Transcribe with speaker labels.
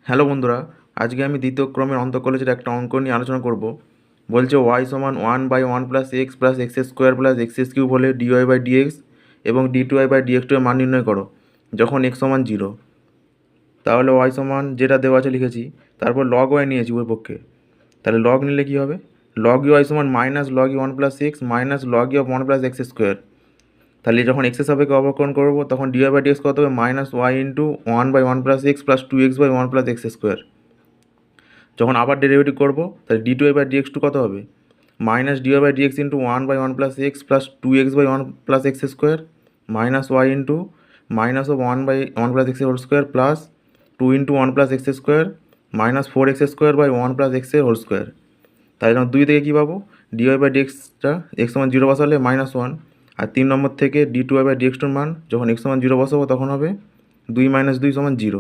Speaker 1: Hello বন্ধুরা, আজকে আমি দ্বিতীয় ক্রমের অন্তঃকলজের একটা অঙ্ক নিয়ে আলোচনা করব। বলছে ওয়াই সমান 1/1 plus x square plus x cube হলে ডিওয়াই বাই ডিএক্স এবং ডি2y বাই ডিএক্স টু এর মান নির্ণয় করো যখন এক্স সমান 0। তাহলে ওয়াই সমান যেটা দেওয়া আছে লিখেছি, তারপর লগ ওয়াই নিয়েছি ওর পক্ষে। তাহলে লগ নিলে কী হবে? লগ ওয়াই সমান minus log 1 + x minus log of 1 + x square. তাহলে যখন এক্সের সাপেক্ষে অবকলন করবো তখন ডিওয়াই বাই ডিএক্স কত হবে? Minus y into 1/1 + x plus 2x/1 + x square. যখন আবার ডেরিভেটিভ করবো তাহলে ডি2 বাই ডিএক্স টু কত হবে? Minus d y by d x into 1/1 + x plus 2x/1 + x square minus y into minus of 1/1 + x whole square plus 2 into 1 + x square minus 4x² by 1 + x এর whole square. তাই জন্য 2 থেকে কী পাবো? Dy by ডিএক্সটা x সমান 0 বসালে -1। আর 3 নম্বর থেকে ডি2y by dx টুর মান যখন এক্স সমান 0 বসাবো তখন হবে 2 - 2 = 0।